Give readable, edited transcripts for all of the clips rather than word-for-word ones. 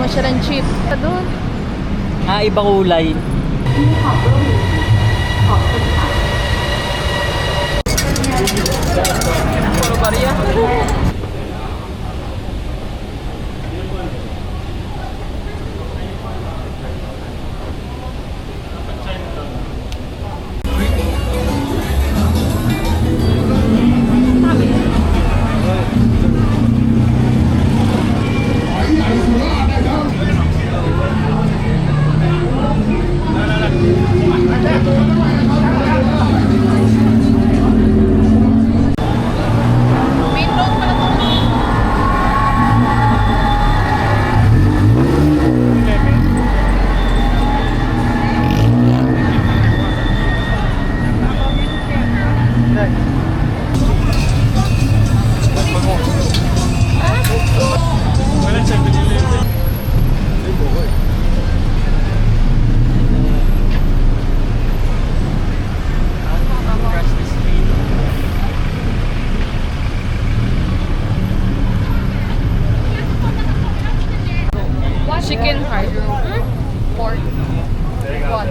siya ng chip. Doon. Iba kulay. Puro barya. Chicken heart. Pork. One.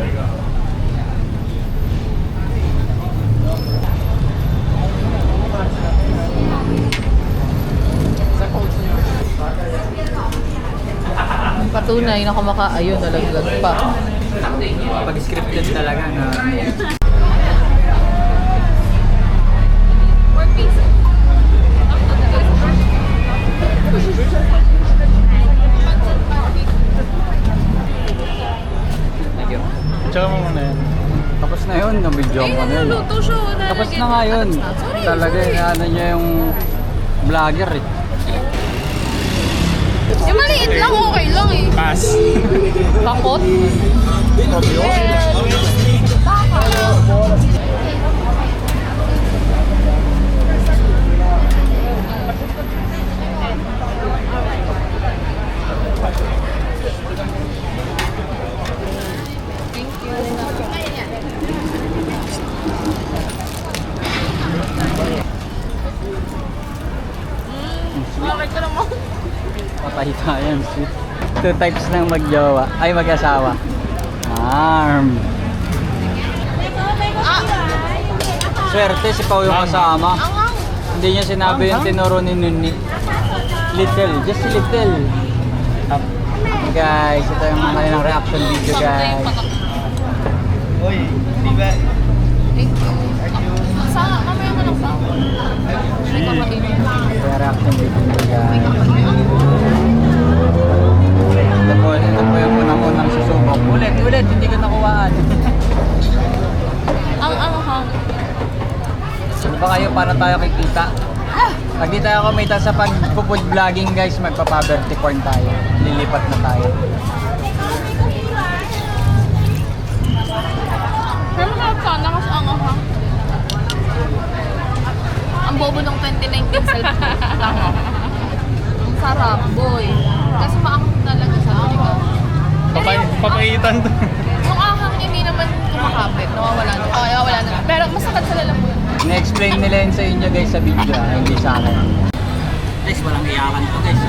Patunay na ayun, nalaglag pa. Pag scripted talaga na. Tsaka mo muna yan. Tapos na yun, na-video ko na yun. Naluluto siya. Tapos na nga yun. Talaga, ano niya yung vlogger eh. Yung maliit lang, okay lang eh. Pass. Bakot? Bakit ka naman? Patay tayo. Two types ng magjowa. Ay, mag-asawa. Arm. Swerte si Pao yung kasama. Hindi niya sinabi yung tinuro ni Nuni. Little, just a little. Guys, ito yung kanilang reaction video, guys. Uy, di ba? Thank you. Sa mamaya ka lang sa. May kapatid. Ito yung reaction video, guys. Ito po yung unang-unang susubok. Ulit, hindi ko nakuhaan. Ang anghang. Ano ba kayo para tayo kikita? Pag di tayo kumita sa pag-food vlogging, guys, magpa-poverty porn tayo. Lilipat na tayo. Pero sana mas anghang. Ang bobo ng 2019 cellphone. Tama. Ang sarap, boy. Kasi maanghang talaga sa akin. Papakitan to. Yung anghang hindi naman kumakapit. Nawawala na. Pero masakit sa lalamunan. Na-explain nila yun sa inyo, guys, sa video. Hindi sa akin. Guys, walang iyakan to, guys.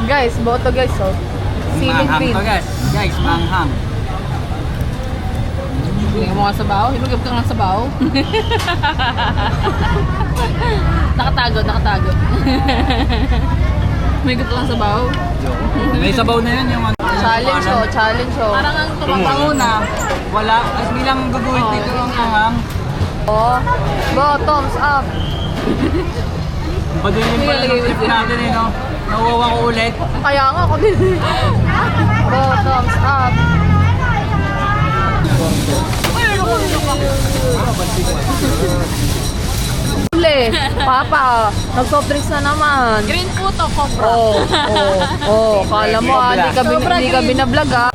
Guys, boto guys, oh. Silig Manghang green. to, guys. Guys, manghang. Hinugib mo nga sa baho. Hinugib ka nga sa baho. Nakatago. Hinugib ka lang sa baho. May sabaw na yun yung Challenge, oh. Parang ang tumatango na. Wala. As bilang guguhit dito yung manghang. Oh. Go, thumbs up. Padulin pala ng trip natin eh, no? Nawawa ko ulit. Kaya nga ako din. Go, thumbs up. Uli, Papa, nag-soft drinks na naman. Green po to, Cobra. Oh, kala mo hindi ka binablog ah.